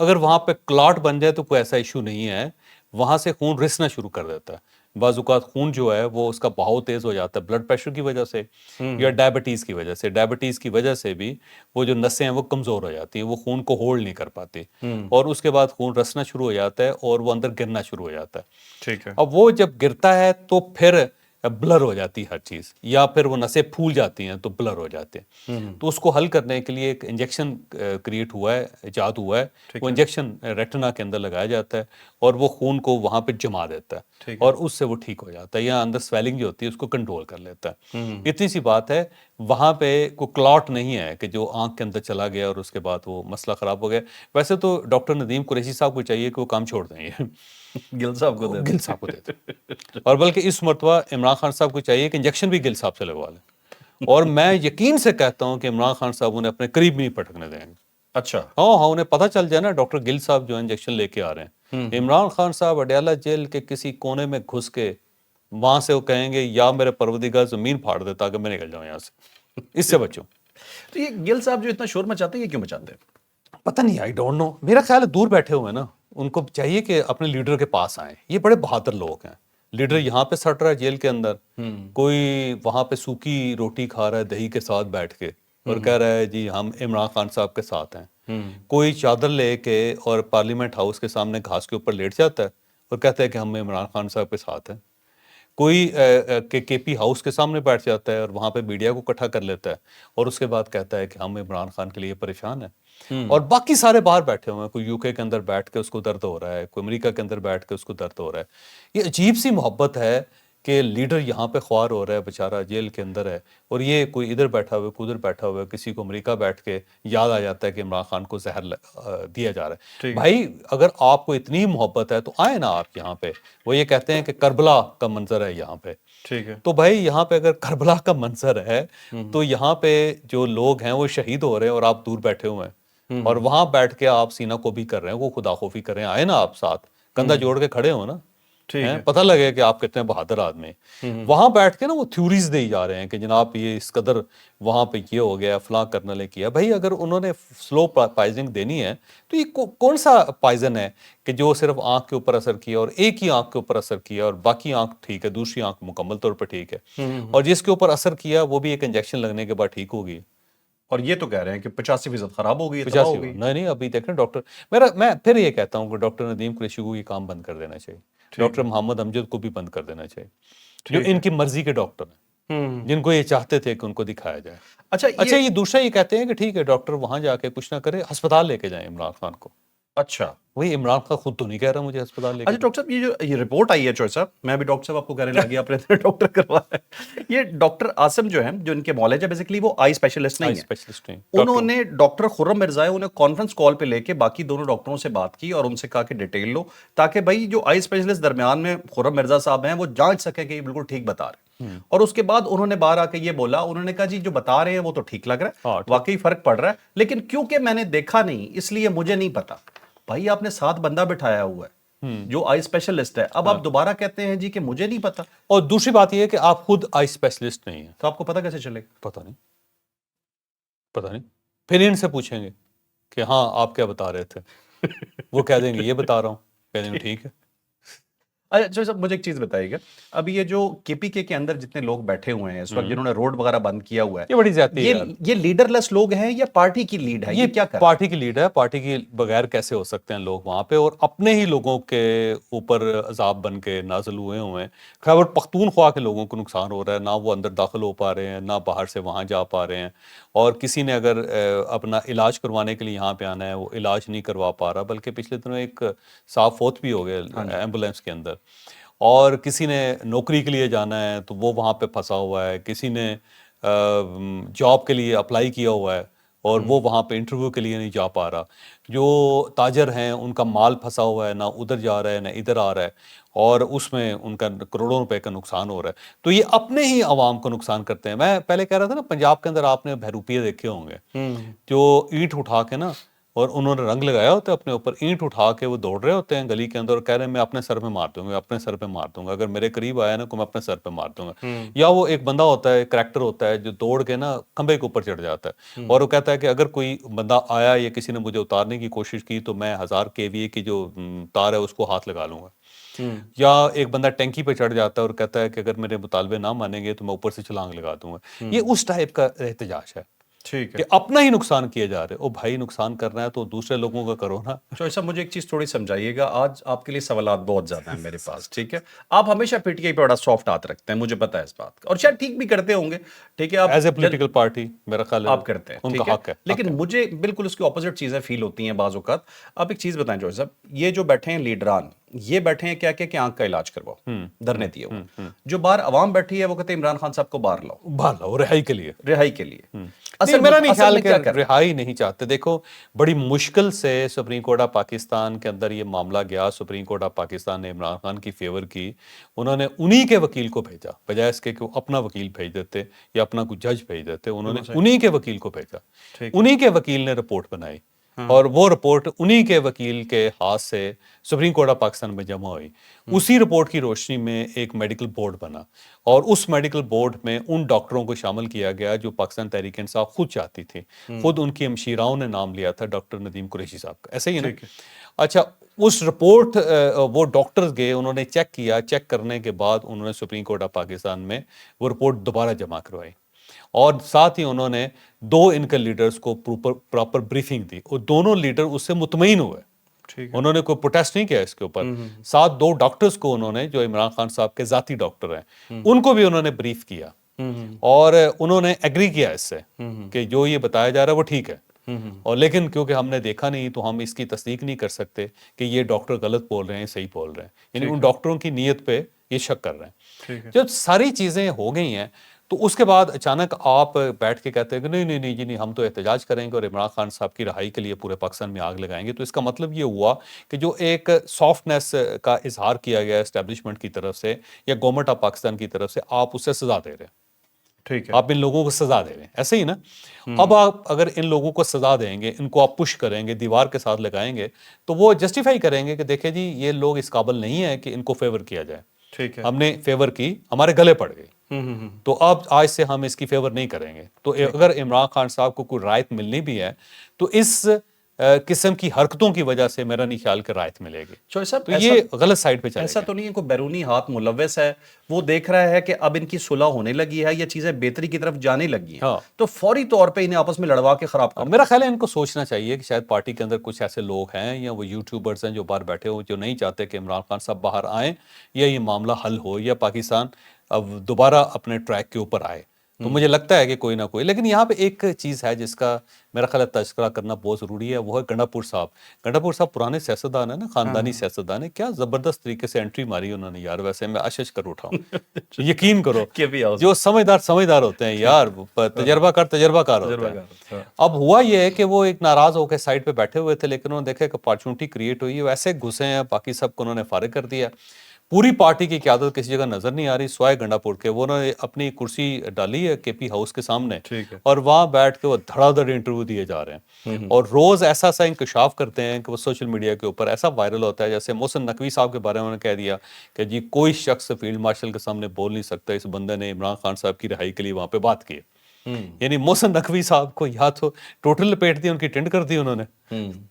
اگر وہاں پہ کلاٹ بن جائے تو کوئی ایسا ایشو نہیں ہے، وہاں سے خون رسنا شروع کر دیتا ہے، بعض اوقات خون جو ہے وہ اس کا بہاؤ تیز ہو جاتا ہے بلڈ پریشر کی وجہ سے یا ڈائبٹیز کی وجہ سے، ڈائبٹیز کی وجہ سے بھی وہ جو نسیں ہیں وہ کمزور ہو جاتی ہیں، وہ خون کو ہولڈ نہیں کر پاتی، اور اس کے بعد خون رسنا شروع ہو جاتا ہے اور وہ اندر گرنا شروع ہو جاتا ہے۔ ٹھیک ہے۔ اب وہ جب گرتا ہے تو پھر بلر ہو جاتی ہے ہر چیز، یا پھر وہ نسیں پھول جاتی ہیں تو بلر ہو جاتے ہیں، تو اس کو حل کرنے کے لیے ایک انجیکشن کریٹ ہوا ہے، ایجاد ہوا ہے، وہ انجیکشن ریٹنا کے اندر لگایا جاتا ہے اور وہ خون کو وہاں پہ جما دیتا ہے اور اس سے وہ ٹھیک ہو جاتا ہے، یا اندر سویلنگ جو ہوتی ہے اس کو کنٹرول کر لیتا ہے۔ اتنی سی بات ہے، وہاں پہ کوئی کلاٹ نہیں ہے کہ جو آنکھ کے اندر چلا گیا اور اس کے بعد وہ مسئلہ خراب ہو گیا۔ ویسے تو ڈاکٹر ندیم قریشی صاحب کو چاہیے کہ وہ کام چھوڑ دیں، یہ گل صاحب کو دے گل صاحب کو دے دیں، اور بلکہ اس مرتبہ عمران خان صاحب کو چاہیے کہ انجیکشن بھی گل صاحب سے لگوا لیں، اور میں یقین سے کہتا ہوں کہ عمران خان صاحب انہیں اپنے قریب نہیں پٹکنے دیں گے۔ اچھا، ہاں، انہیں پتہ چل جائے نا ڈاکٹر گل صاحب جو انجیکشن لے کے آ رہے ہیں، عمران خان صاحب اڈیالہ جیل کے کسی کونے میں گھس کے وہاں سے وہ کہیں گے یا میرے پروردگار زمین پھاڑ دے تاکہ میں نکل جاؤں یہاں سے، اس سے بچوں۔ تو یہ گل صاحب جو اتنا شور مچاتے ہیں یہ کیوں مچاتے ہیں؟ پتہ نہیں، آئی ڈونٹ نو، میرا خیال ہے دور بیٹھے ہوئے ہیں نا، ان کو چاہیے کہ اپنے لیڈر کے پاس آئیں، یہ بڑے بہادر لوگ ہیں، لیڈر یہاں پہ سٹ رہا ہے جیل کے اندر، کوئی وہاں پہ سوکھی روٹی کھا رہا ہے دہی کے ساتھ بیٹھ کے اور کہہ رہا ہے جی ہم عمران خان صاحب کے ساتھ ہیں، کوئی چادر لے کے اور پارلیمنٹ ہاؤس کے سامنے گھاس کے اوپر لیٹ جاتا ہے اور کہتا ہے کہ ہم عمران خان صاحب کے ساتھ ہیں، کوئی کے پی ہاؤس کے سامنے بیٹھ جاتا ہے اور وہاں پہ میڈیا کو اکٹھا کر لیتا ہے اور اس کے بعد کہتا ہے کہ ہم عمران خان کے لیے پریشان ہیں، اور باقی سارے باہر بیٹھے ہوئے ہیں، کوئی یو کے اندر بیٹھ کے اس کو درد ہو رہا ہے، کوئی امریکہ کے اندر بیٹھ کے اس کو درد ہو رہا ہے۔ یہ عجیب سی محبت ہے کہ لیڈر یہاں پہ خوار ہو رہا ہے، بیچارہ جیل کے اندر ہے، اور یہ کوئی ادھر بیٹھا ہوا ہے، کوئی ادھر بیٹھا ہوا ہے، کسی کو امریکہ بیٹھ کے یاد آ جاتا ہے کہ عمران خان کو زہر دیا جا رہا ہے۔ بھائی اگر آپ کو اتنی محبت ہے تو آئیں نا آپ یہاں پہ، وہ یہ کہتے ہیں کہ کربلا کا منظر ہے یہاں پہ، ٹھیک ہے، تو بھائی یہاں پہ اگر کربلا کا منظر ہے تو یہاں پہ جو لوگ ہیں وہ شہید ہو رہے ہیں اور آپ دور بیٹھے ہوئے ہیں، اور وہاں بیٹھ کے آپ سینہ کو بھی کر رہے ہیں، وہ خدا خوفی کر رہے ہیں، آئے نا آپ ساتھ کندھا جوڑ کے کھڑے ہو نا، ٹھیک ہے، پتہ لگے کہ آپ کتنے بہادر آدمی ہیں۔ وہاں بیٹھ کے نا وہ تھیوریز دے جا رہے ہیں کہ جناب یہ اس قدر وہاں پہ یہ ہو گیا، فلاں کرنل نے کیا۔ بھائی اگر انہوں نے سلو پائزنگ دینی ہے تو یہ کون سا پائزن ہے کہ جو صرف آنکھ کے اوپر اثر کیا اور ایک ہی آنکھ کے اوپر اثر کیا اور باقی آنکھ ٹھیک ہے، دوسری آنکھ مکمل طور پر ٹھیک ہے، اور جس کے اوپر اثر کیا وہ بھی ایک انجیکشن لگنے کے بعد ٹھیک ہوگی۔ اور یہ تو کہہ رہے ہیں کہ 85% خراب ہو گئی، تباہ 85 ہو گئی۔ نہیں ابھی دیکھیں ڈاکٹر، میں پھر یہ کہتا ہوں کہ ڈاکٹر ندیم قریشی کو یہ کام بند کر دینا چاہیے، ڈاکٹر محمد امجد کو بھی بند کر دینا چاہیے، جو ان کی مرضی کے ڈاکٹر ہیں، جن کو یہ چاہتے تھے کہ ان کو دکھایا جائے۔ اچھا یہ دوسرا یہ کہتے ہیں کہ ٹھیک ہے ڈاکٹر وہاں جا کے کچھ نہ کرے، ہسپتال لے کے جائیں عمران خان کو۔ اچھا وہی عمران خان خود تو نہیں کہہ رہا مجھے ہسپتال لے کے اچھا ڈاکٹر صاحب، یہ جو یہ رپورٹ آئی ہے چوہے صاحب، میں بھی ڈاکٹر صاحب آپ کو کہنے لگی آپ نے ڈاکٹر کروا ہے، یہ ڈاکٹر عاصم جو ہیں جو ان کے معالج ہے، بیسیکلی وہ آئی اسپیشلسٹ نہیں ہیں، اسپیشلسٹ ہیں، انہوں نے ڈاکٹر خرم مرزا انہیں کانفرنس کال پہ لے کے باقی دونوں ڈاکٹروں سے بات کی اور ان سے کہا کہ ڈیٹیل لو، تاکہ بھائی جو آئی اسپیشلسٹ درمیان میں خرم مرزا صاحب ہیں وہ جانچ سکیں کہ یہ بالکل ٹھیک بتا رہے ہیں، اور اس کے بعد انہوں نے باہر آ کے یہ بولا، انہوں نے کہا جی جو بتا رہے ہیں وہ تو ٹھیک لگ رہا ہے، واقعی فرق پڑ رہا ہے، لیکن کیونکہ میں نے دیکھا نہیں اس لیے مجھے نہیں پتا۔ بھائی آپ نے ساتھ بندہ بٹھایا ہوا ہے جو آئی اسپیشلسٹ ہے، اب آپ دوبارہ کہتے ہیں جی کہ مجھے نہیں پتا، اور دوسری بات یہ ہے کہ آپ خود آئی اسپیشلسٹ نہیں ہیں، تو آپ کو پتا کیسے چلے گا؟ پتہ نہیں، پھر ان سے پوچھیں گے کہ ہاں آپ کیا بتا رہے تھے، وہ کہہ دیں گے یہ بتا رہا ہوں، کہہ دیں گے ٹھیک ہے۔ اچھا صاحب مجھے ایک چیز بتائیے گا، اب یہ جو کے پی کے اندر جتنے لوگ بیٹھے ہوئے ہیں اس وقت جنہوں نے روڈ وغیرہ بند کیا ہوا ہے، یہ بڑی زیادتی ہے یار، یہ لیڈر لیس لوگ ہیں یا پارٹی کی لیڈ ہے، یہ کیا کر رہا ہے؟ پارٹی کی لیڈ ہے، پارٹی کی بغیر کیسے ہو سکتے ہیں لوگ وہاں پہ، اور اپنے ہی لوگوں کے اوپر عذاب بن کے نازل ہوئے ہیں۔ خیبر پختونخوا کے لوگوں کو نقصان ہو رہا ہے، نہ وہ اندر داخل ہو پا رہے ہیں، نہ باہر سے وہاں جا پا رہے ہیں، اور کسی نے اگر اپنا علاج کروانے کے لیے یہاں پہ آنا ہے وہ علاج نہیں کروا پا رہا، بلکہ پچھلے دنوں ایک صاحب فوت بھی ہو گئے ایمبولینس کے اندر، اور کسی نے نوکری کے لیے جانا ہے تو وہ وہاں پہ پھنسا ہوا ہے، کسی نے جاب کے لیے اپلائی کیا ہوا ہے اور وہ وہاں پہ انٹرویو کے لیے نہیں جا پا رہا، جو تاجر ہیں ان کا مال پھنسا ہوا ہے، نہ ادھر جا رہا ہے نہ ادھر آ رہا ہے، اور اس میں ان کا کروڑوں روپے کا نقصان ہو رہا ہے، تو یہ اپنے ہی عوام کو نقصان کرتے ہیں۔ میں پہلے کہہ رہا تھا نا، پنجاب کے اندر آپ نے بہروپیے دیکھے ہوں گے، جو اینٹ اٹھا کے نا اور انہوں نے رنگ لگایا ہوتا ہے اپنے اوپر, اینٹ اٹھا کے وہ دوڑ رہے ہوتے ہیں گلی کے اندر اور کہہ رہے ہیں میں اپنے سر پہ مار دوں گا, اپنے سر پہ مار دوں گا, اگر میرے قریب آیا نا تو میں اپنے سر پہ مار دوں گا. یا وہ ایک بندہ ہوتا ہے, کریکٹر ہوتا ہے جو دوڑ کے نا کھمبے کے اوپر چڑھ جاتا ہے اور وہ کہتا ہے کہ اگر کوئی بندہ آیا یا کسی نے مجھے اتارنے کی کوشش کی تو میں 1000 kVA کی جو تار ہے اس کو ہاتھ لگا لوں گا. یا ایک بندہ ٹینکی پہ چڑھ جاتا ہے اور کہتا ہے کہ اگر میرے مطالبے نہ مانیں گے تو میں اوپر سے چھلانگ لگا دوں گا. یہ اس ٹائپ کا احتجاج ہے ٹھیک ہے. کہ اپنا ہی نقصان کیے جا رہے. او بھائی نقصان کرنا ہے تو دوسرے لوگوں کا کرو نا. چوہے صاحب مجھے ایک چیز تھوڑی سمجھائیے گا, آج آپ کے لیے سوالات بہت زیادہ ہیں میرے پاس, ٹھیک ہے. آپ ہمیشہ پی ٹی آئی پہ بڑا سافٹ ہاتھ رکھتے ہیں, مجھے پتا ہے اس بات کا, اور شاید ٹھیک بھی کرتے ہوں گے, ٹھیک ہے. آپ ایز اے پولیٹیکل پارٹی میرا خیال ہے آپ کرتے ہیں, ان ٹھیک کا ہے, حق ہے. لیکن مجھے بالکل اس کی اپوزٹ چیزیں فیل ہوتی ہیں بعض اوقات. آپ ایک چیز بتائیں چوہے صاحب, یہ جو بیٹھے ہیں لیڈران, یہ بیٹھے ہیں کیا کہ آنکھ کا علاج کرواؤ, دھرنے دیے ہوا. جو باہر عوام بیٹھی ہے وہ کہتے ہیں عمران خان صاحب کو باہر لاؤ, باہر لاؤ رہائی کے لیے. رہائی کے لیے. نہیں, میرا نہیں اصل خیال میں کہ کیا کر رہے ہیں؟ رہائی نہیں چاہتے. دیکھو بڑی مشکل سے سپریم کورٹ آف پاکستان کے اندر یہ معاملہ گیا. سپریم کورٹ آف پاکستان نے عمران خان کی فیور کی, انہوں نے انہی کے وکیل کو بھیجا بجائے اس کے کہ وہ اپنا وکیل بھیج دیتے یا اپنا کوئی جج بھیج دیتے. انہوں نے انہی کے وکیل کو بھیجا, انہی کے وکیل نے رپورٹ بنائی اور وہ رپورٹ انہی کے وکیل کے ہاتھ سے سپریم کورٹ آف پاکستان میں جمع ہوئی. اسی رپورٹ کی روشنی میں ایک میڈیکل بورڈ بنا اور اس میڈیکل بورڈ میں ان ڈاکٹروں کو شامل کیا گیا جو پاکستان تحریک انصاف خود چاہتی تھی. خود ان کی ہمشیراؤں نے نام لیا تھا ڈاکٹر ندیم قریشی صاحب کا, ایسے ہی نا. اچھا, اس رپورٹ وہ ڈاکٹرز گئے, انہوں نے چیک کیا, چیک کرنے کے بعد انہوں نے سپریم کورٹ آف پاکستان میں وہ رپورٹ دوبارہ جمع کروائی اور ساتھ ہی انہوں نے 2 ان کے لیڈرز کو پراپر بریفنگ دی اور دونوں لیڈر اس سے مطمئن ہوئے. انہوں نے کوئی پروٹیسٹ نہیں کیا اس کے اوپر. ساتھ 2 ڈاکٹرز کو انہوں نے, جو عمران خان صاحب کے ذاتی ڈاکٹر ہیں, ان کو بھی انہوں نے بریف کیا اور انہوں نے ایگری کیا اس سے کہ جو یہ بتایا جا رہا ہے وہ ٹھیک ہے. اور لیکن کیونکہ ہم نے دیکھا نہیں تو ہم اس کی تصدیق نہیں کر سکتے کہ یہ ڈاکٹر غلط بول رہے ہیں صحیح بول رہے ہیں. یعنی ان ڈاکٹروں کی نیت پہ یہ شک کر رہے ہیں. جب ساری چیزیں ہو گئی ہیں تو اس کے بعد اچانک آپ بیٹھ کے کہتے ہیں کہ نہیں نہیں نہیں جی نہیں, ہم تو احتجاج کریں گے اور عمران خان صاحب کی رہائی کے لیے پورے پاکستان میں آگ لگائیں گے. تو اس کا مطلب یہ ہوا کہ جو ایک سافٹنیس کا اظہار کیا گیا اسٹیبلشمنٹ کی طرف سے یا گورنمنٹ آف پاکستان کی طرف سے, آپ اسے سزا دے رہے ہیں. ٹھیک ہے, آپ ان لوگوں کو سزا دے رہے ہیں, ایسے ہی نا. اب آپ اگر ان لوگوں کو سزا دیں گے, ان کو آپ پش کریں گے, دیوار کے ساتھ لگائیں گے, تو وہ جسٹیفائی کریں گے کہ دیکھیں جی یہ لوگ اس قابل نہیں ہیں کہ ان کو فیور کیا جائے. ٹھیک ہے, ہم نے فیور کی, ہمارے گلے پڑ گئی, تو اب آج سے ہم اس کی فیور نہیں کریں گے. تو اگر عمران خان صاحب کو کوئی رعایت ملنی بھی ہے تو اس قسم کی حرکتوں کی وجہ سے میرا نہیں خیال کہ رعایت ملے گی. چوہے صاحب تو یہ غلط سائڈ پہ چلے ایسا گا. تو نہیں ہے کوئی بیرونی ہاتھ ملوث ہے, وہ دیکھ رہا ہے کہ اب ان کی صلح ہونے لگی ہے, یہ چیزیں بہتری کی طرف جانے لگی ہیں, تو فوری طور پہ انہیں آپس میں لڑوا کے خراب کر. میرا خیال ہے ان کو سوچنا چاہیے کہ شاید پارٹی کے اندر کچھ ایسے لوگ ہیں یا وہ یوٹیوبرز ہیں جو باہر بیٹھے ہو, جو نہیں چاہتے کہ عمران خان صاحب باہر آئیں یا یہ معاملہ حل ہو یا پاکستان اب دوبارہ اپنے ٹریک کے اوپر آئے. تو مجھے لگتا ہے کہ کوئی نہ کوئی, لیکن یہاں پہ ایک چیز ہے جس کا میرا خیال ہے تذکرہ کرنا بہت ضروری ہے, وہ ہے گنڈا پور صاحب. گنڈا پور صاحب پرانے سیاستدان ہیں نا, خاندانی سیاستدان ہیں. کیا زبردست طریقے سے انٹری ماری انہوں نے یار, ویسے میں اشش کر اٹھا ہوں. یقین کرو جو سمجھدار ہوتے ہیں یار, تجربہ کار ہوتے ہیں. اب ہوا یہ ہے کہ وہ ایک ناراض ہو کے سائڈ پہ بیٹھے ہوئے تھے, لیکن انہوں نے دیکھا کہ اپارچونٹی کریٹ ہوئی ہے, ویسے گھسے ہیں, باقی سب کو انہوں نے فارغ کر دیا. پوری پارٹی کی قیادت کسی جگہ نظر نہیں آ رہی سوائے گنڈا پور کے. وہ انہوں نے اپنی کرسی ڈالی ہے کے پی ہاؤس کے سامنے اور وہاں بیٹھ کے وہ دھڑا دھڑ انٹرویو دیے جا رہے ہیں, اور روز ایسا انکشاف کرتے ہیں کہ وہ سوشل میڈیا کے اوپر ایسا وائرل ہوتا ہے. جیسے محسن نقوی صاحب کے بارے میں انہوں نے کہہ دیا کہ جی کوئی شخص فیلڈ مارشل کے سامنے بول نہیں سکتا, اس بندے نے عمران خان صاحب کی رہائی کے لیے وہاں پہ بات کی. یعنی محسن نقوی صاحب کو یا تو ٹوٹل لپیٹ دی, ان کی ٹینڈ کر دی انہوں نے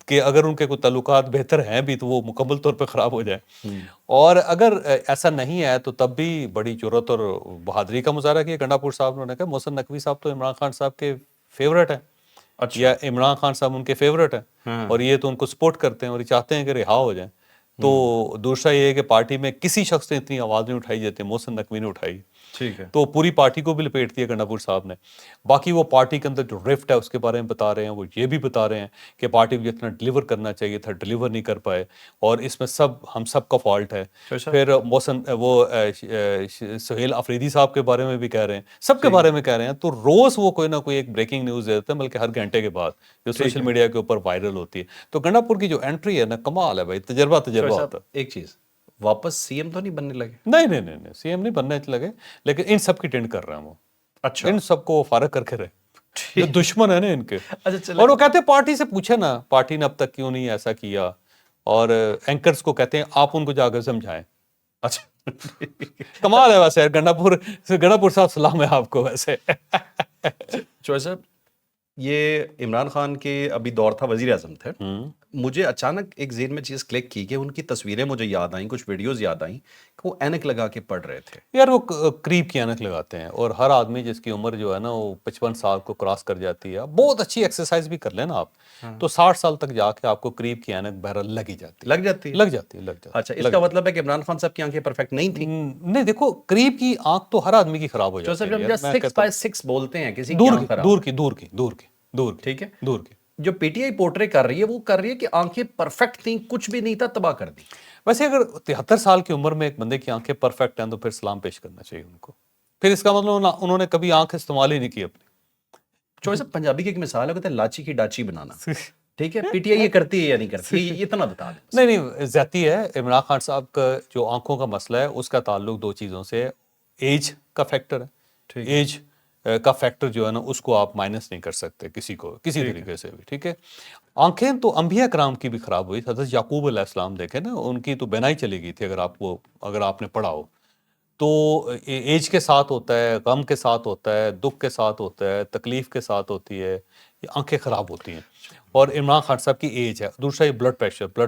کہ اگر ان کے کوئی تعلقات بہتر ہیں بھی تو وہ مکمل طور پہ خراب ہو جائے, اور اگر ایسا نہیں ہے تو تب بھی بڑی جرأت اور بہادری کا مظاہرہ کیا گنڈا پور صاحب نے. کہا محسن نقوی صاحب تو عمران خان صاحب کے فیورٹ ہیں, یا عمران خان صاحب ان کے فیورٹ ہیں, اور یہ تو ان کو سپورٹ کرتے ہیں اور یہ چاہتے ہیں کہ رہا ہو جائیں. تو دوسرا یہ ہے کہ پارٹی میں کسی شخص نے اتنی آواز نہیں اٹھائی جاتی, محسن نقوی نے اٹھائی. ٹھیک ہے, تو پوری پارٹی کو بھی لپیٹ دیا گنڈا پور صاحب نے. باقی وہ پارٹی کے اندر جو رفٹ ہے اس کے بارے میں بتا رہے ہیں, وہ یہ بھی بتا رہے ہیں کہ پارٹی کو جتنا ڈلیور کرنا چاہیے تھا ڈلیور نہیں کر پائے, اور اس میں ہم سب کا فالٹ ہے. پھر سہیل افریدی صاحب کے بارے میں بھی کہہ رہے ہیں, سب کے بارے میں کہہ رہے ہیں. تو روز وہ کوئی نہ کوئی ایک بریکنگ نیوز دیتے ہیں, بلکہ ہر گھنٹے کے بعد جو سوشل میڈیا کے اوپر وائرل ہوتی ہے. تو گنڈا پور کی جو انٹری ہے نا, کمال ہے بھائی, تجربہ ہوتا ہے. ایک چیز, واپس سی ایم تو نہیں بننے لگے؟ نہیں سی ایم نہیں بننے لگے, لیکن ان سب کی ٹینڈ کر رہے ہیں وہ. اچھا, ان سب کو فارغ کر کے رہے. جو دشمن ہے نا ان کے. اچھا چلیں. اور وہ کہتے ہیں پارٹی سے پوچھے نا, پارٹی نے اب تک کیوں نہیں ایسا کیا, اور اینکرز کو کہتے ہیں آپ ان کو جا کر سمجھائیں. اچھا کمال ہے ویسے, گنڈا پور صاحب سلام ہے آپ کو ویسے. چوہے صاحب, یہ عمران خان کے ابھی دور تھا, وزیر اعظم تھے, مجھے اچانک ایک ذہن میں چیز کلک کی کہ ان کی تصویریں مجھے یاد آئیں, کچھ ویڈیوز یاد آئیں کہ وہ اینک لگا کے پڑھ رہے تھے. یار وہ قریب کی اینک لگاتے ہیں, اور ہر آدمی جس کی عمر جو ہے نا وہ 55 سال کو کراس کر جاتی ہے, بہت اچھی ایکسرسائز بھی کر لیں نا آپ تو 60 سال تک جا کے آپ کو قریب کی اینک بہرحال لگ ہی جاتی ہے. لگ جاتی ہے. لگ جاتی ہے. اچھا, اس کا مطلب ہے کہ عمران خان صاحب کی آنکھیں پرفیکٹ نہیں تھیں. نہیں دیکھو, قریب کی آنکھ تو ہر آدمی کی خراب ہو جاتی ہے. جو 6x6 بولتے ہیں کسی کی دور آنکھ کی خراب, دور کی ٹھیک ہے, دور کی. جو پی ٹی آئی پورٹرے کر رہی ہے وہ کر رہی ہے کہ آنکھیں پرفیکٹ تھیں, کچھ بھی نہیں تھا, تباہ کر دی. ویسے اگر 73 سال کی عمر میں ایک بندے کی آنکھیں پرفیکٹ ہیں تو پھر سلام پیش کرنا چاہیے ان کو. پھر اس کا مطلب انہوں نے کبھی آنکھ استعمال ہی نہیں کی اپنی. چوہے صاحب, پنجابی کی ایک مثال ہے, کہتے ہیں لاچی کی ڈاچی بنانا. ٹھیک ہے, پی ٹی آئی یہ کرتی ہے یا نہیں کرتی, یہ اتنا بتا دیں. نہیں زیادتی ہے. عمران خان صاحب کا جو آنکھوں کا مسئلہ ہے اس کا تعلق دو چیزوں سے ہے. ایج کا فیکٹر ہے, ایج کا فیکٹر جو ہے نا اس کو آپ مائنس نہیں کر سکتے کسی کو کسی طریقے سے بھی. ٹھیک ہے, آنکھیں تو انبیاء کرام کی بھی خراب ہوئی. حضرت یعقوب علیہ السلام دیکھیں نا, ان کی تو بینائی چلی گئی تھی. اگر آپ نے پڑھا ہو تو ایج کے ساتھ ہوتا ہے, غم کے ساتھ ہوتا ہے, دکھ کے ساتھ ہوتا ہے, تکلیف کے ساتھ ہوتی ہے, یہ آنکھیں خراب ہوتی ہیں. اور عمران خان صاحب کی ایج ہے. دوسرا یہ بلڈ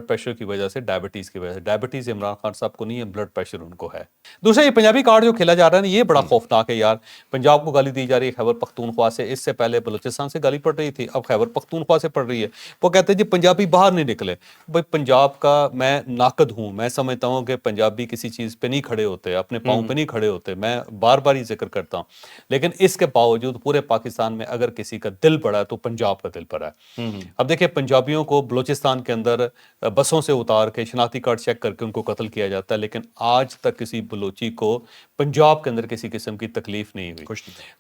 پریشر کی وجہ سے, ڈائبٹیز کی وجہ سے. ڈائبٹیز عمران خان صاحب کو نہیں ہے, بلڈ پریشر ان کو ہے. دوسرا یہ پنجابی کارڈ جو کھیلا جا رہا ہے نا, یہ بڑا خوفناک ہے یار. پنجاب کو گالی دی جا رہی ہے خیبر پختونخوا سے, اس سے پہلے بلوچستان سے گالی پڑ رہی تھی, اب خیبر پختونخوا سے پڑ رہی ہے. وہ کہتے ہیں جی پنجابی باہر نہیں نکلے. بھائی پنجاب کا میں ناقد ہوں, میں سمجھتا ہوں کہ پنجابی کسی چیز پہ نہیں کھڑے ہوتے, اپنے پاؤں پہ نہیں کھڑے ہوتے, میں بار بار ہی ذکر کرتا ہوں. لیکن اس کے باوجود پورے پاکستان میں اگر کسی کا دل پڑا ہے تو پنجاب کا دل پڑا ہے. اب دیکھیں پنجابیوں کو بلوچستان کے اندر بسوں سے اتار کے شناختی کارڈ چیک کر کے ان کو قتل کیا جاتا ہے, لیکن آج تک کسی بلوچی کو پنجاب کے اندر کسی قسم کی تکلیف نہیں ہوئی.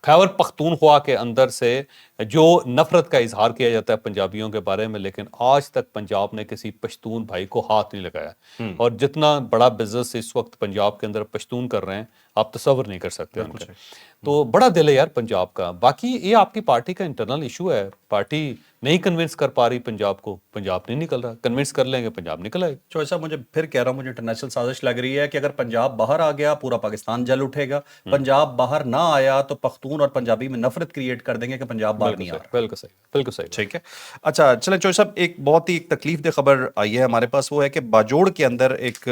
خیبر پختونخوا کے اندر سے جو نفرت کا اظہار کیا جاتا ہے پنجابیوں کے بارے میں, لیکن آج تک پنجاب نے کسی پشتون بھائی کو ہاتھ نہیں لگایا. اور جتنا بڑا بزنس اس وقت پنجاب کے اندر پشتون کر رہے ہیں آپ تصور نہیں کر سکتے ان کا. تو بڑا دل ہے یار پنجاب کا. باقی یہ آپ کی پارٹی کا انٹرنل ایشو ہے, پارٹی نہیں کنونس کر پا رہی پنجاب کو, پنجاب نہیں نکل رہا. کنونس کر لیں گے پنجاب نکل آئے. چوہے صاحب, مجھے پھر کہہ رہا ہوں, مجھے انٹرنیشنل سازش لگ رہی ہے کہ اگر پنجاب باہر آ گیا پورا پاکستان جل اٹھے گا, پنجاب باہر نہ آیا تو پختون اور پنجابی میں نفرت کریٹ کر دیں گے کہ پنجاب باہر نہیں آ رہا. بالکل صحیح, بالکل صحیح. ٹھیک ہے. اچھا چلیں چوہے صاحب, ایک بہت ہی تکلیف دہ خبر آئی ہے ہمارے پاس, وہ ہے کہ باجوڑ کے اندر ایک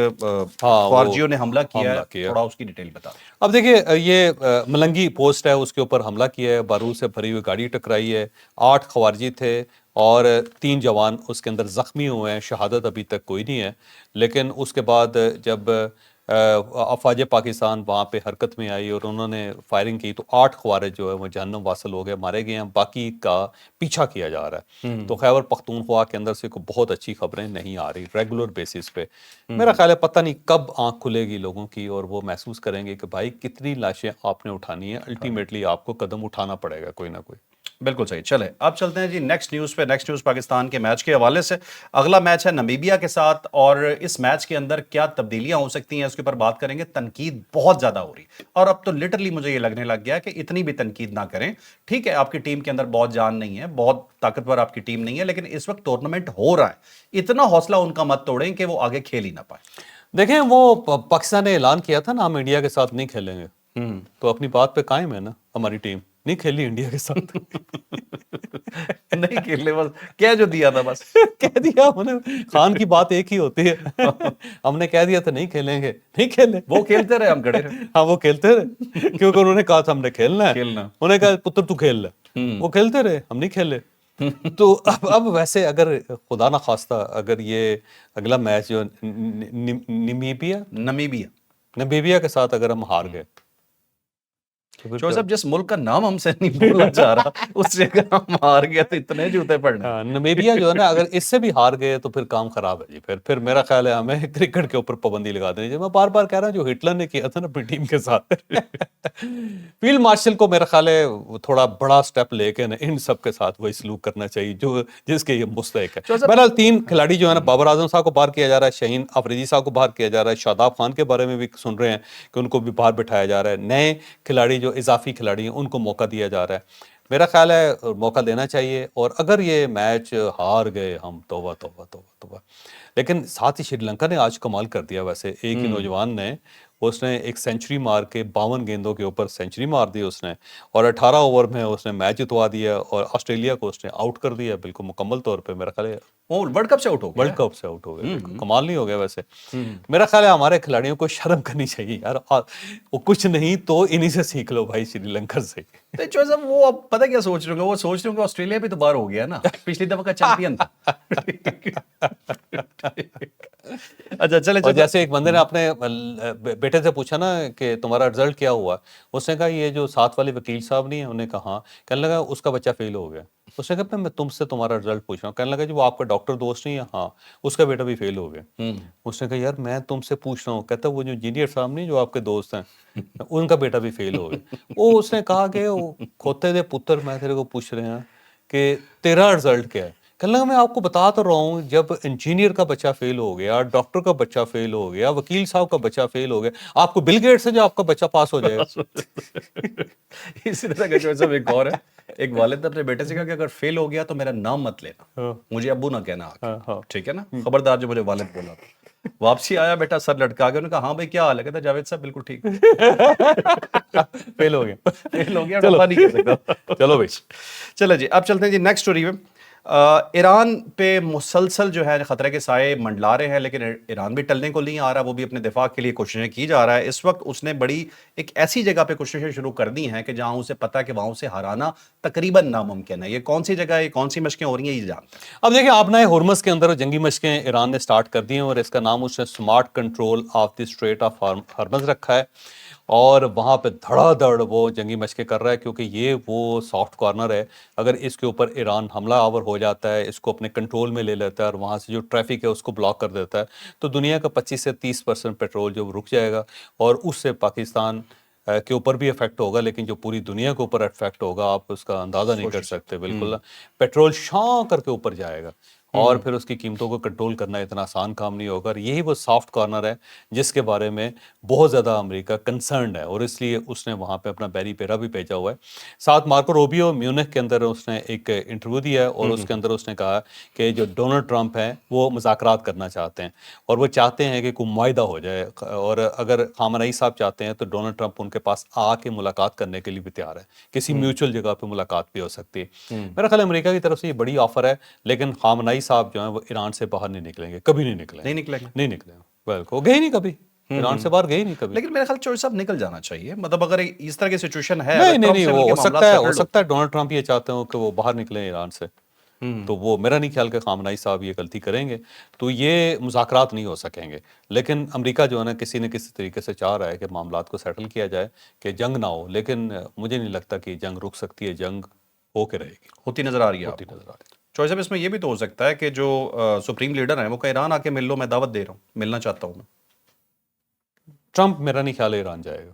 خارجیوں نے حملہ کیا ہے, تھوڑا اس کی ڈیٹیل بتا دیں. اب دیکھیں یہ ملنگی پوسٹ ہے, اس کے اوپر حملہ کیا ہے, بارود سے بھری ہوئی گاڑی ٹکرائی ہے, 8 خوارجی تھے اور 3 جوان اس کے اندر زخمی ہوئے ہیں. شہادت ابھی تک کوئی نہیں ہے, لیکن اس کے بعد جب افواج پاکستان وہاں پہ حرکت میں آئی اور انہوں نے فائرنگ کی تو 8 خوارج جو ہے وہ جہنم واصل ہو گئے, مارے گئے ہیں. باقی کا پیچھا کیا جا رہا ہے. تو خیبر پختونخوا کے اندر سے کوئی بہت اچھی خبریں نہیں آ رہی ریگولر بیسس پہ. میرا خیال ہے پتہ نہیں کب آنکھ کھلے گی لوگوں کی اور وہ محسوس کریں گے کہ بھائی کتنی لاشیں آپ نے اٹھانی ہیں. الٹیمیٹلی آپ کو قدم اٹھانا پڑے گا کوئی نہ کوئی. بالکل صحیح. چلے اب چلتے ہیں جی نیکسٹ نیوز پہ. نیکسٹ نیوز پاکستان کے میچ کے حوالے سے. اگلا میچ ہے نمیبیا کے ساتھ, اور اس میچ کے اندر کیا تبدیلیاں ہو سکتی ہیں اس کے اوپر بات کریں گے. تنقید بہت زیادہ ہو رہی, اور اب تو لٹرلی مجھے یہ لگنے لگ گیا کہ اتنی بھی تنقید نہ کریں. ٹھیک ہے, آپ کی ٹیم کے اندر بہت جان نہیں ہے, بہت طاقتور آپ کی ٹیم نہیں ہے, لیکن اس وقت ٹورنامنٹ ہو رہا ہے, اتنا حوصلہ ان کا مت توڑیں کہ وہ آگے کھیل ہی نہ پائیں. دیکھیں وہ پاکستان نے اعلان کیا تھا نا ہم انڈیا کے ساتھ نہیں کھیلیں گے, تو اپنی بات پہ قائم ہے نا. ہماری ٹیم نہیں کھیلی انڈیا کے ساتھ. نہیں کھیلنے, بس کہہ جو دیا تھا, بس کہہ دیا ہم نے. خان کی بات ایک ہی ہوتی ہے, ہم نے کہہ دیا تھا نہیں کھیلیں گے, نہیں کھیلے. وہ کھیلتے رہے, ہم کھڑے رہے. ہاں وہ کھیلتے رہے کیونکہ انہوں نے کہا تھا ہم نے کھیلنا ہے. انہوں نے کہا پتر تو کھیل لے, وہ کھیلتے رہے, ہم نہیں کھیلے. تو اب ویسے اگر خدا نہ خواستہ اگر یہ اگلا میچ جو نمیبیا کے ساتھ اگر ہم ہار گئے, چوہے صاحب جس ملک کا نام ہم سے نہیں بولا جا رہا اس سے اگر ہم ہار گئے تو اتنے جوتے پڑنے. نمیبیا جو ہے نا اگر اس سے بھی ہار گئے تو پھر کام خراب ہے جی. پھر میرا خیال ہے ہمیں کرکٹ کے اوپر پابندی لگا دینی چاہیے. میں بار بار کہہ رہا ہوں جو ہٹلر نے کیا تھا نا اپنی ٹیم کے ساتھ, فیلڈ مارشل کو میرا خیال ہے تھوڑا بڑا سٹیپ لے کے ان سب کے ساتھ وہی سلوک کرنا چاہیے جو جس کے یہ مستحق ہے. بہرحال 3 کھلاڑی جو ہے نا, بابر اعظم صاحب کو باہر کیا جا رہا ہے, شاہین افریدی صاحب کو باہر کیا جا رہا ہے, شاداب خان کے بارے میں بھی سن رہے ہیں کہ ان کو بھی باہر بٹھایا جا رہا ہے. نئے کھلاڑی جو اضافی کھلاڑی ہیں ان کو موقع دیا جا رہا ہے. میرا خیال ہے موقع دینا چاہیے، اور اگر یہ میچ ہار گئے ہم، توبہ توبہ توبہ توبہ. لیکن ساتھ ہی شری لنکا نے آج کمال کر دیا. ویسے ایک ہی نوجوان نے، اس نے ایک سینچری مار کے 52 گیندوں کے اوپر سینچری مار دی اس نے، اور 18 اوور میں اس نے میچ جتوا دیا، اور آسٹریلیا کو اس نے آؤٹ کر دیا بالکل مکمل طور پہ. میرا خیال ہے وہ ورلڈ کپ سے آؤٹ ہو گیا ورلڈ کپ سے آؤٹ ہو گئے. کمال نہیں ہو گیا ویسے. میرا خیال ہے ہمارے کھلاڑیوں کو شرم کرنی چاہیے یار. وہ کچھ نہیں تو انہی سے سیکھ لو بھائی، شری لنکا سے. تو جو صاحب وہ اب پتہ کیا سوچ رہے ہوں گے، وہ سوچ رہے ہوں گے آسٹریلیا بھی تو باہر ہو گیا نا، پچھلی دفعہ کا چیمپئن تھا. اچھا چلے اور جیسے ایک بندے نے اپنے بیٹے سے پوچھا نا کہ تمہارا رزلٹ کیا ہوا، اس نے کہا یہ جو ساتھ والے وکیل صاحب نہیں ہیں، انہوں نے کہا ہاں. کہنے لگا اس کا بچہ فیل ہو گیا. اس نے کہا میں تم سے تمہارا رزلٹ پوچھ رہا ہوں. کہنے لگا جی وہ آپ کا ڈاکٹر دوست نہیں ہے؟ ہاں. اس کا بیٹا بھی فیل ہو گیا. اس نے کہا یار میں تم سے پوچھ رہا ہوں. کہتا وہ جو انجینئر صاحب نہیں جو آپ کے دوست ہیں، ان کا بیٹا بھی فیل ہو گیا. وہ اس نے کہا کہ کھوتے دے پتر، میں تیرے کو پوچھ رہے ہیں کہ تیرا رزلٹ کیا ہے. کہنے لگا میں آپ کو بتا تو رہا ہوں، جب انجینئر کا بچہ فیل ہو گیا، ڈاکٹر کا بچہ فیل ہو گیا، وکیل صاحب کا بچہ فیل ہو گیا، آپ کو بل گیٹس سے جو آپ کا بچہ پاس ہو جائے گا. اسی طرح کا جو صاحب ایک اور ہے، ایک والد نے اپنے بیٹے سے کہا کہ اگر فیل ہو گیا تو میرا نام مت لینا، مجھے ابو نہ کہنا آگے، ٹھیک ہے نا، خبردار. جو مجھے والد بولا تھا. واپسی آیا بیٹا سر لٹکا کے، انہوں نے کہا ہاں بھائی کیا حال ہے؟ کہتا جاوید صاحب بالکل ٹھیک. فیل ہو گیا. فیل ہو گیا، ڈبا نہیں کہہ سکتا. چلو بھائی چلے جی اب چلتے ہیں جی نیکسٹ سٹوری میں. ایران پہ مسلسل جو ہے خطرے کے سائے منڈلا رہے ہیں، لیکن ایران بھی ٹلنے کو نہیں آ رہا. وہ بھی اپنے دفاع کے لیے کوششیں کی جا رہا ہے. اس وقت اس نے بڑی ایک ایسی جگہ پہ کوششیں شروع کر دی ہیں کہ جہاں اسے پتہ ہے کہ وہاں اسے ہرانا تقریباً ناممکن ہے. یہ کون سی جگہ ہے، کون سی مشقیں ہو رہی ہیں، یہ جانتے ہیں. اب دیکھیں آپ نئے ہرمز کے اندر جنگی مشقیں ایران نے سٹارٹ کر دی ہیں، اور اس کا نام اس نے smart control of the strait of Hormuz رکھا ہے. اور وہاں پہ دھڑا دھڑ وہ جنگی مشقیں کر رہا ہے، کیونکہ یہ وہ سافٹ کارنر ہے. اگر اس کے اوپر ایران حملہ آور ہو جاتا ہے، اس کو اپنے کنٹرول میں لے لیتا ہے، اور وہاں سے جو ٹریفک ہے اس کو بلاک کر دیتا ہے، تو دنیا کا 25 سے 30% پیٹرول جو رک جائے گا، اور اس سے پاکستان کے اوپر بھی افیکٹ ہوگا، لیکن جو پوری دنیا کے اوپر افیکٹ ہوگا آپ اس کا اندازہ نہیں کر سکتے. بالکل پیٹرول شاں کر کے اوپر جائے گا، اور پھر اس کی قیمتوں کو کنٹرول کرنا اتنا آسان کام نہیں ہوگا. اور یہی وہ سافٹ کارنر ہے جس کے بارے میں بہت زیادہ امریکہ کنسرنڈ ہے، اور اس لیے اس نے وہاں پہ اپنا بیری پیرا بھی بھیجا ہوا ہے. ساتھ مارکو روبیو میونخ کے اندر اس نے ایک انٹرویو دیا ہے، اور اس کے اندر اس نے کہا کہ جو ڈونلڈ ٹرمپ ہیں وہ مذاکرات کرنا چاہتے ہیں، اور وہ چاہتے ہیں کہ کوئی معاہدہ ہو جائے. اور اگر خامنئی صاحب چاہتے ہیں تو ڈونلڈ ٹرمپ ان کے پاس آ کے ملاقات کرنے کے لیے بھی تیار ہے. کسی میوچل جگہ پہ ملاقات بھی ہو سکتی ہے. میرا خیال امریکہ کی طرف سے یہ بڑی آفر ہے، لیکن خامنئی صاحب جو ہیں وہ ایران سے باہر نہیں نکلیں گے، کبھی نہیں نکلیں نہیں نکلیں گے. نہیں نکلیں گے. بالکل وہ گئے نہیں کبھی ایران سے باہر، گئے نہیں کبھی. لیکن میرے خیال چوہے صاحب نکل جانا چاہیے. مطلب اگر اس طرح کی سچویشن ہے، نہیں نہیں نہیں، وہ ہو سکتا ہے ڈونلڈ ٹرمپ یہ چاہتے ہوں کہ وہ باہر نکلیں ایران سے، تو وہ میرا نہیں خیال کہ خامنئی صاحب یہ غلطی کریں گے، تو یہ مذاکرات نہیں ہو سکیں گے. لیکن امریکہ جو ہے نا کسی نہ کسی طریقے سے چاہ رہا ہے کہ معاملات کو سیٹل کیا جائے، کہ جنگ نہ ہو. لیکن مجھے نہیں لگتا کہ جنگ رک سکتی ہے، جنگ ہو کے رہے گی، ہوتی نظر آ رہی ہے. ہوتی نظر آ رہی ہے. چوہے صاحب اس میں یہ بھی تو ہو سکتا ہے کہ جو سپریم لیڈر ہیں وہ کہ ایران آ کے مل لو، میں دعوت دے رہا ہوں، ملنا چاہتا ہوں میں. ٹرمپ میرا نہیں خیال ایران جائے گا.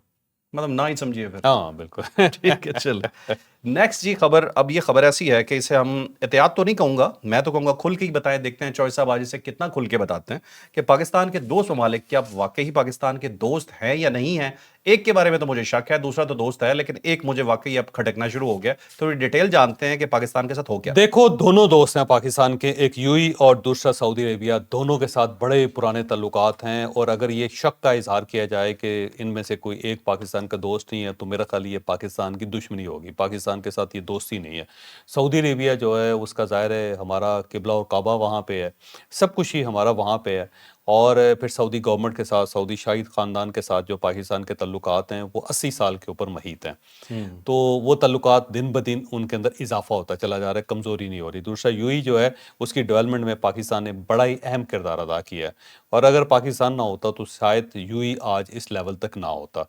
مطلب نہ ہی سمجھیے پھر. ہاں بالکل. ٹھیک ہے چلیں نیکسٹ جی خبر. اب یہ خبر ایسی ہے کہ اسے ہم احتیاط تو نہیں کہوں گا، میں تو کہوں گا کھل کے ہی بتائیں. دیکھتے ہیں چوہے صاحب آج اسے کتنا کھل کے بتاتے ہیں کہ پاکستان کے دوست ممالک کیا واقعی پاکستان کے دوست ہیں یا نہیں ہیں. ایک کے بارے میں تو مجھے شک ہے، دوسرا تو دوست ہے، لیکن ایک مجھے واقعی اب کھٹکنا شروع ہو گیا. تھوڑی ڈیٹیل جانتے ہیں کہ پاکستان کے ساتھ ہو کیا. دیکھو دونوں دوست ہیں پاکستان کے، ایک یو ای اور دوسرا سعودی عربیہ. دونوں کے ساتھ بڑے پرانے تعلقات ہیں، اور اگر یہ شک کا اظہار کیا جائے کہ ان میں سے کوئی ایک پاکستان کا دوست نہیں ہے تو میرا خیال یہ پاکستان کی دشمنی ہوگی، پاکستان کے ساتھ یہ دوستی نہیں ہے. سعودی عربیہ جو ہے اس کا ظاہر ہے ہمارا قبلہ اور کعبہ وہاں پہ ہے، سب کچھ ہی ہمارا وہاں پہ ہے. اور پھر سعودی گورنمنٹ کے ساتھ، سعودی شاہد خاندان کے ساتھ جو پاکستان کے تعلقات ہیں وہ 80 سال کے اوپر محیط ہیں. تو وہ تعلقات دن بدن ان کے اندر اضافہ ہوتا چلا جا رہا ہے، کمزوری نہیں ہو رہی. دوسرا یو ای جو ہے اس کی ڈیولپمنٹ میں پاکستان نے بڑا ہی اہم کردار ادا کیا ہے، اور اگر پاکستان نہ ہوتا تو شاید یو ای آج اس لیول تک نہ ہوتا.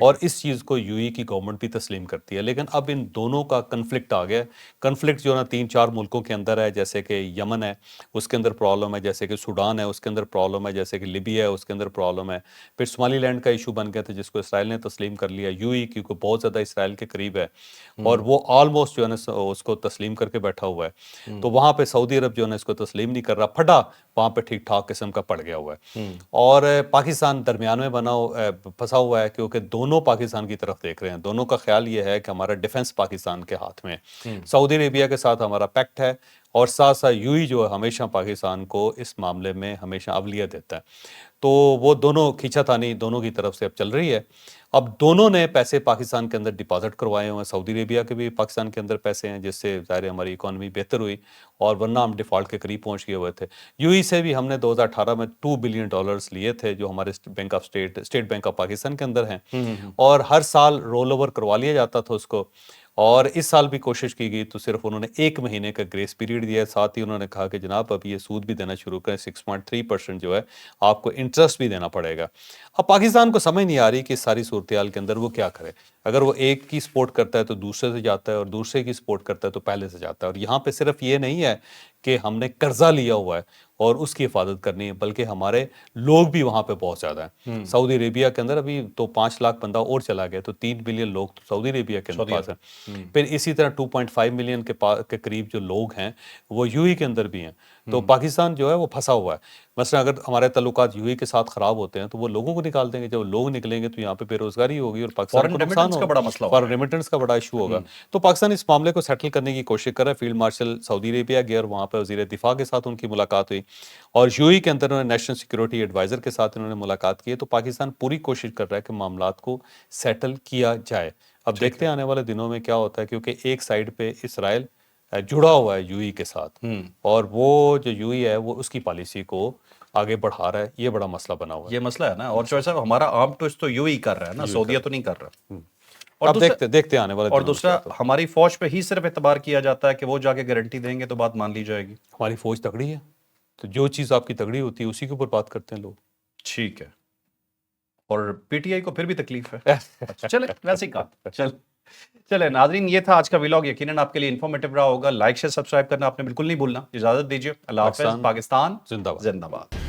اور اس چیز کو یو ای کی گورنمنٹ بھی تسلیم کرتی ہے. لیکن اب ان دونوں کا کنفلکٹ آ گیا. کنفلکٹ جو ہے نا 3-4 ملکوں کے اندر ہے، جیسے کہ یمن ہے اس کے اندر پرابلم ہے، جیسے کہ سوڈان ہے اس کے اندر پرابلم ہے، پرابلم ہے, جیسے کہ لیبیا ہے اس کے اندر پرابلم ہے, پھر صومالی لینڈ کا ایشو بن گیا تھا جس کو اسرائیل نے تسلیم کر لیا, یو ای کیونکہ بہت زیادہ اسرائیل کے قریب ہے اور وہ آلموسٹ جو ہے نا اس کو تسلیم کر کے بیٹھا ہوا ہے, تو وہاں پہ سعودی عرب جو ہے نا اس کو تسلیم نہیں کر رہا, پھٹا وہاں پہ ٹھیک ٹھاک قسم کا پڑ گیا ہوا ہے. اور پاکستان درمیان میں پھنسا ہوا ہے کیونکہ دونوں پاکستان کی طرف دیکھ رہے ہیں, دونوں کا خیال یہ ہے کہ ہمارا ڈیفنس پاکستان کے ہاتھ میں ہے, سعودی عربیہ کے ساتھ ہمارا پیکٹ ہے اور ساتھ ساتھ یو ای جو ہے ہمیشہ پاکستان کو اس معاملے میں ہمیشہ اولویت دیتا ہے, تو وہ دونوں کھینچا تانی دونوں کی طرف سے اب چل رہی ہے. اب دونوں نے پیسے پاکستان کے اندر ڈپازٹ کروائے ہوئے ہیں, سعودی عربیہ کے بھی پاکستان کے اندر پیسے ہیں جس سے ظاہر ہماری اکانومی بہتر ہوئی اور ورنہ ہم ڈیفالٹ کے قریب پہنچ گئے ہوئے تھے. یو ای سے بھی ہم نے 2018 میں $2 بلین لیے تھے جو ہمارے اسٹیٹ بینک آف پاکستان کے اندر ہیں, اور ہر سال رول اوور کروا لیا جاتا تھا اس کو, اور اس سال بھی کوشش کی گئی تو صرف انہوں نے 1 مہینے کا گریس پیریڈ دیا ہے, ساتھ ہی انہوں نے کہا کہ جناب اب یہ سود بھی دینا شروع کریں, 6.3% جو ہے آپ کو انٹرسٹ بھی دینا پڑے گا. اب پاکستان کو سمجھ نہیں آ رہی کہ اس ساری صورتحال کے اندر وہ کیا کرے, اگر وہ ایک کی سپورٹ کرتا ہے تو دوسرے سے جاتا ہے اور دوسرے کی سپورٹ کرتا ہے تو پہلے سے جاتا ہے, اور یہاں پہ صرف یہ نہیں ہے کہ ہم نے قرضہ لیا ہوا ہے اور اس کی حفاظت کرنی ہے بلکہ ہمارے لوگ بھی وہاں پہ بہت زیادہ ہیں. سعودی عربیہ کے اندر ابھی تو 5 لاکھ بندہ اور چلا گیا, تو 3 بلین لوگ تو سعودی عربیہ کے پاس ہیں, پھر اسی طرح 2.5 ملین کے قریب جو لوگ ہیں وہ یو ای کے اندر بھی ہیں. تو پاکستان جو ہے وہ پھنسا ہوا ہے. مثلا اگر ہمارے تعلقات یو ای کے ساتھ خراب ہوتے ہیں تو وہ لوگوں کو نکال دیں گے, جب لوگ نکلیں گے تو یہاں پہ بے روزگاری ہوگی اور پاکستان کو نقصان ہوگا, بڑا مسئلہ فارن ریمیٹنس کا بڑا ایشو ہوگا. تو پاکستان اس معاملے کو سیٹل کرنے کی کوشش کر رہا ہے. فیلڈ مارشل سعودی عربیہ گیا اور وہاں پہ وزیر دفاع کے ساتھ ان کی ملاقات ہوئی, اور یو ای کے اندر انہوں نے نیشنل سیکورٹی ایڈوائزر کے ساتھ انہوں نے ملاقات کی ہے. تو پاکستان پوری کوشش کر رہا ہے کہ معاملات کو سیٹل کیا جائے. اب دیکھتے ہیں آنے والے دنوں میں کیا ہوتا ہے, کیونکہ ایک سائڈ پہ اسرائیل جڑا ہوا ہے یو ای کے ساتھ, اور وہ جو یو ای ہے وہ اس کی پالیسی کو آگے بڑھا رہا ہے. یہ بڑا مسئلہ بنا ہوا ہے, یہ مسئلہ ہے نا. اور جو ہے ہمارا آرم ٹوسٹ تو یو ہی کر رہا ہے نا, سعودیہ تو نہیں کر رہا. اور اب دیکھتے آنے والے اور دنوں میں دوسرا کیا ہوتا ہے. ہماری فوج پہ ہی صرف اعتبار کیا جاتا ہے کہ وہ جا کے گارنٹی دیں گے تو بات مان لی جائے گی. ہماری فوج تگڑی ہے, تو جو چیز آپ کی تگڑی ہوتی ہے اسی کے اوپر بات کرتے ہیں لوگ. ٹھیک ہے, اور پی ٹی آئی کو پھر بھی تکلیف ہے. چلے ویسے ہی کہا. چلے ناظرین, یہ تھا آج کا ولاگ. یقیناً آپ کے لیے انفارمیٹیو رہا ہوگا. لائک شیئر سبسکرائب کرنا آپ نے بالکل نہیں بھولنا. اجازت دیجیے, اللہ حافظ. پاکستان زندہ باد. زندہ باد.